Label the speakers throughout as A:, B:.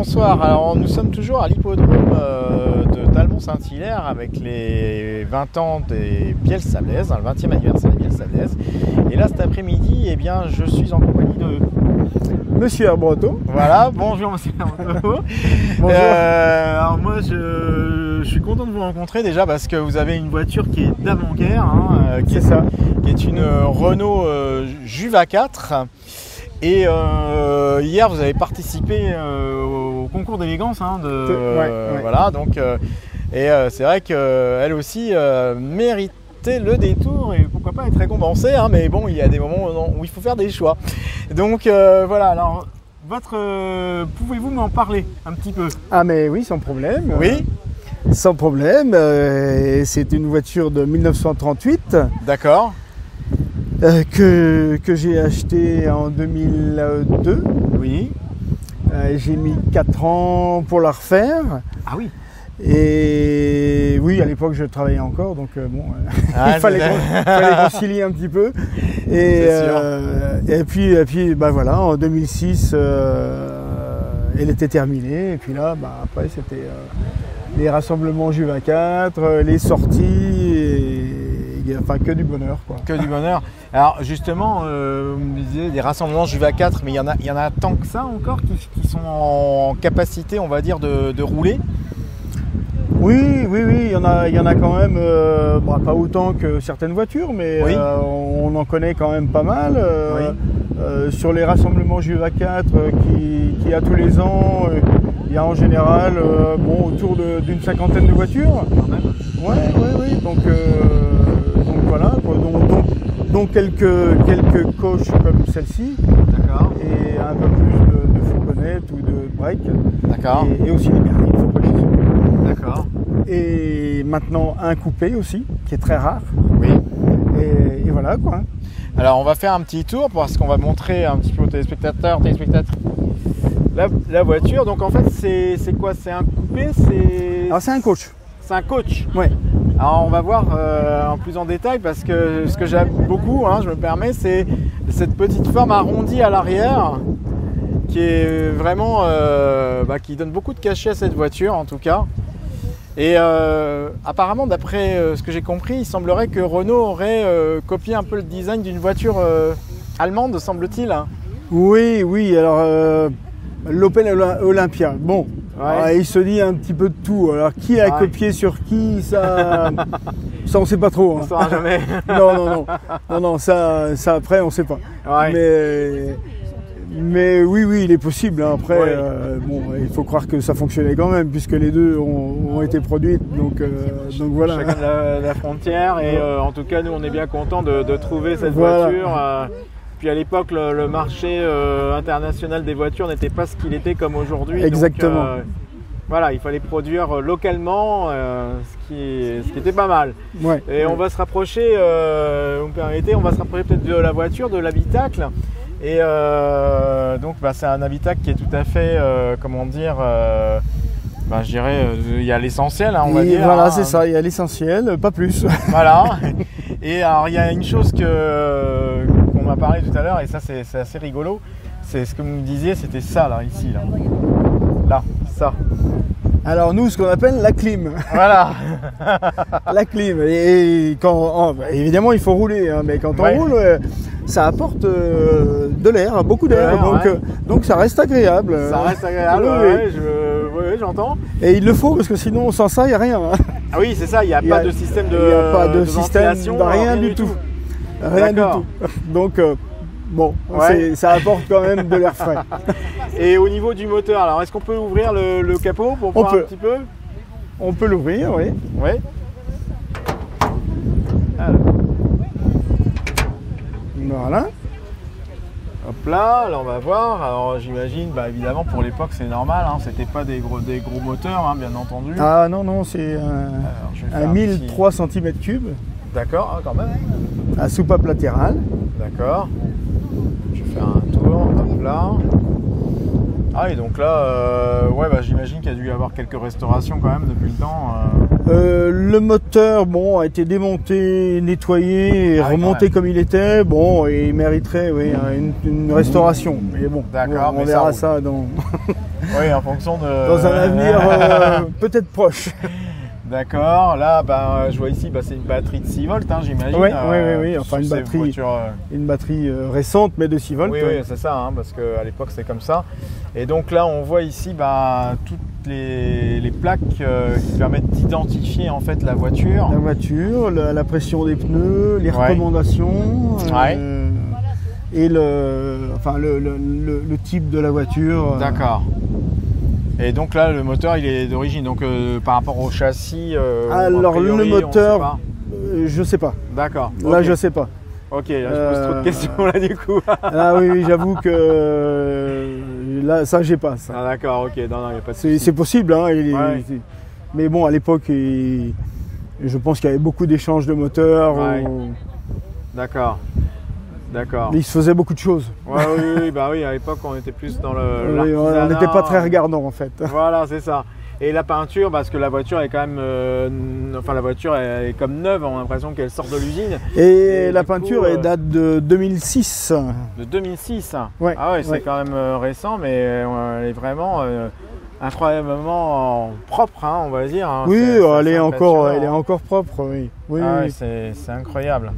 A: bonsoir. Alors nous sommes toujours à l'hippodrome de Talmont-Saint-Hilaire avec les 20 ans des Bielles Sablaises, le 20e anniversaire des Bielles Sablaises. Et là cet après-midi, eh bien, je suis en compagnie de
B: Monsieur Herbreto.
A: Voilà, bonjour Monsieur Herbreto.
B: Bonjour.
A: Alors moi je suis content de vous rencontrer déjà parce que vous avez une voiture qui est d'avant-guerre, hein, qui est une Renault Juva 4. Et hier vous avez participé au concours d'élégance, hein,
B: ouais.
A: Voilà, donc c'est vrai qu'elle aussi méritait le détour et pourquoi pas être récompensée, hein, mais bon, il y a des moments où il faut faire des choix. Donc voilà, alors pouvez-vous m'en parler un petit peu?
B: Ah mais oui, sans problème.
A: Oui.
B: Sans problème. C'est une voiture de 1938.
A: D'accord.
B: Que j'ai acheté en 2002.
A: Oui.
B: J'ai mis 4 ans pour la refaire.
A: Ah oui.
B: Et oui, à l'époque je travaillais encore, donc il fallait concilier un petit peu. Et puis bah voilà, en 2006, elle était terminée. Et puis là, bah, après c'était les rassemblements Juva 4, les sorties. Enfin, que du bonheur, quoi.
A: Que du bonheur. Alors justement, vous me disiez des rassemblements Juva 4, mais il y en a tant que ça encore qui sont en capacité, on va dire, de rouler.
B: Oui, il y en a quand même, pas autant que certaines voitures, mais
A: oui.
B: On en connaît quand même pas mal.
A: Oui.
B: Sur les rassemblements Juva 4 qui a tous les ans, il y a en général autour d'une cinquantaine de voitures.
A: Quand même.
B: Oui. Donc voilà, donc quelques coches comme celle-ci.
A: D'accord.
B: Et un peu plus de fourgonnettes ou de break.
A: D'accord.
B: Et aussi des berlines, il faut pas les oublier.
A: D'accord.
B: Et maintenant un coupé aussi, qui est très rare.
A: Oui.
B: Et voilà quoi.
A: Alors on va faire un petit tour parce qu'on va montrer un petit peu aux téléspectateurs, la voiture. Donc en fait c'est quoi? C'est un coupé?
B: Alors c'est un coach.
A: C'est un coach.
B: Ouais.
A: Alors on va voir en plus en détail parce que ce que j'aime beaucoup, hein, je me permets, c'est cette petite forme arrondie à l'arrière qui est vraiment qui donne beaucoup de cachet à cette voiture en tout cas. Et apparemment d'après ce que j'ai compris, il semblerait que Renault aurait copié un peu le design d'une voiture allemande, semble-t-il.
B: Oui, alors l'Opel Olympia. Bon. Ouais. Il se dit un petit peu de tout. Alors qui a copié sur qui, ça on ne sait pas trop. Hein.
A: On ne saura jamais.
B: non, ça après on ne sait pas.
A: Ouais.
B: Mais oui, il est possible. Hein. Après, il faut croire que ça fonctionnait quand même puisque les deux ont été produites. Donc voilà.
A: Chacun de la frontière et en tout cas nous on est bien contents de trouver cette voiture. Puis à l'époque, le marché international des voitures n'était pas ce qu'il était comme aujourd'hui.
B: Exactement.
A: Donc, voilà, il fallait produire localement, ce qui était pas mal.
B: Ouais,
A: et on va se rapprocher, vous me permettez, on va se rapprocher peut-être de la voiture, de l'habitacle. Et donc c'est un habitacle qui est tout à fait, je dirais, il y a l'essentiel, hein, on va dire.
B: Voilà, c'est ça, il y a l'essentiel, pas plus.
A: Voilà. Et alors il y a une chose qu'on m'a parlé tout à l'heure, et ça c'est assez rigolo, c'est ce que vous me disiez, c'était ça là, ici, là, ça.
B: Alors nous, ce qu'on appelle la clim.
A: Voilà.
B: La clim. Et évidemment, il faut rouler, hein, mais quand on roule, ça apporte de l'air, beaucoup d'air, donc ça reste agréable.
A: Ça reste agréable, oui, j'entends.
B: Et il le faut, parce que sinon, sans ça, il n'y a rien. Hein.
A: Ah oui, c'est ça, il n'y a pas de système de
B: Il n'y a pas de système, rien du tout. Rien du tout. Donc, ça apporte quand même de l'air frais.
A: Et au niveau du moteur, alors est-ce qu'on peut ouvrir le capot pour voir un petit peu?
B: On peut l'ouvrir, oui.
A: Oui.
B: Voilà.
A: Hop là, alors on va voir. Alors j'imagine, évidemment pour l'époque c'est normal, hein, c'était pas des gros moteurs, hein, bien entendu.
B: Ah non, c'est un 1003 cm3.
A: D'accord, quand même.
B: À soupape latérale.
A: D'accord. Je vais faire un tour, hop là. Ah et donc là, ouais, bah, j'imagine qu'il y a dû y avoir quelques restaurations quand même depuis le temps.
B: Le moteur, bon, a été démonté, nettoyé, et remonté comme il était. Bon, et il mériterait, oui, une restauration. Mais bon, on verra ça dans,
A: oui, en fonction de...
B: dans un avenir peut-être proche.
A: D'accord, là je vois ici c'est une batterie de 6 volts, hein, j'imagine.
B: Oui, enfin une batterie récente mais de 6 volts.
A: Oui, c'est ça, hein, parce qu'à l'époque c'est comme ça. Et donc là on voit ici toutes les plaques qui permettent d'identifier en fait la voiture.
B: La voiture, la pression des pneus, les recommandations et le type de la voiture.
A: D'accord. Et donc là, le moteur, il est d'origine, donc par rapport au châssis.
B: Alors le moteur, je sais pas.
A: D'accord.
B: Là, je sais pas.
A: Ok, là, je pose trop de questions là du coup.
B: Ah oui, j'avoue que là, ça, j'ai pas ça.
A: Ah d'accord, ok, non, il n'y a pas de souci.
B: C'est possible, hein. Mais bon, à l'époque, je pense qu'il y avait beaucoup d'échanges de moteurs.
A: D'accord. D'accord.
B: Mais il se faisait beaucoup de choses.
A: Oui, à l'époque on était plus dans le.
B: On n'était pas très regardant en fait.
A: Voilà, c'est ça. Et la peinture, parce que la voiture est quand même. La voiture est comme neuve, on a l'impression qu'elle sort de l'usine.
B: Et la peinture, elle date de 2006.
A: De 2006
B: ouais.
A: Ah ouais, c'est quand même récent, mais elle est vraiment incroyablement propre, hein, on va dire. Hein.
B: Oui, elle est encore propre, oui.
A: Oui. C'est incroyable.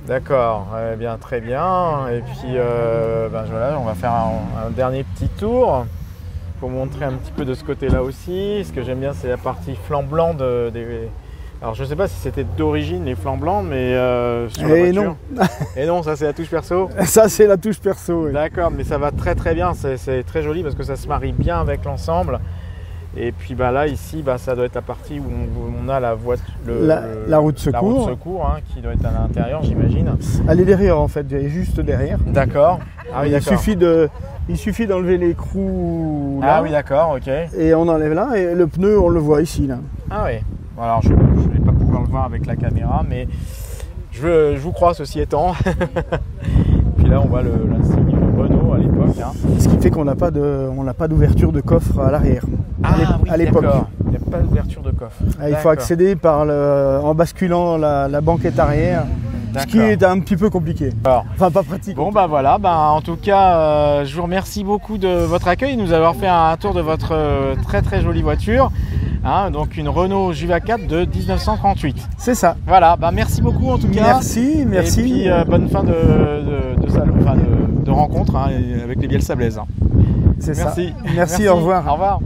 A: D'accord, bien, très bien. Et puis voilà, on va faire un dernier petit tour pour montrer un petit peu de ce côté-là aussi. Ce que j'aime bien, c'est la partie flanc blanc Alors je ne sais pas si c'était d'origine les flancs blancs, mais sur la voiture.
B: Non.
A: Et non, ça c'est la touche perso.
B: Ça c'est la touche perso. Oui.
A: D'accord, mais ça va très très bien. C'est très joli parce que ça se marie bien avec l'ensemble. Et puis là ici ça doit être la partie où on a la voiture,
B: la roue de secours,
A: la roue de secours hein, qui doit être à l'intérieur, j'imagine.
B: Elle est derrière en fait, elle est juste derrière.
A: D'accord. Ah oui,
B: il suffit d'enlever l'écrou là.
A: Ah oui, d'accord, ok.
B: Et on enlève là et le pneu on le voit ici là.
A: Ah oui. Alors je ne vais pas pouvoir le voir avec la caméra, mais je vous crois ceci étant. Puis là on voit l'insigne Renault à l'époque. Hein.
B: Ce qui fait qu'on n'a pas d'ouverture de coffre à l'arrière.
A: À l'époque. Il n'y a pas d'ouverture de coffre.
B: Il faut accéder en basculant la banquette arrière. Ce qui est un petit peu compliqué. Enfin, pas pratique.
A: Bon, voilà. En tout cas, je vous remercie beaucoup de votre accueil, de nous avoir fait un tour de votre très très jolie voiture. Hein, donc une Renault Juva 4 de 1938.
B: C'est ça.
A: Voilà, merci beaucoup en tout cas.
B: Merci.
A: Et puis bonne fin de rencontre hein, avec les Biel Sablaise.
B: C'est ça.
A: Merci,
B: au revoir.
A: Au revoir.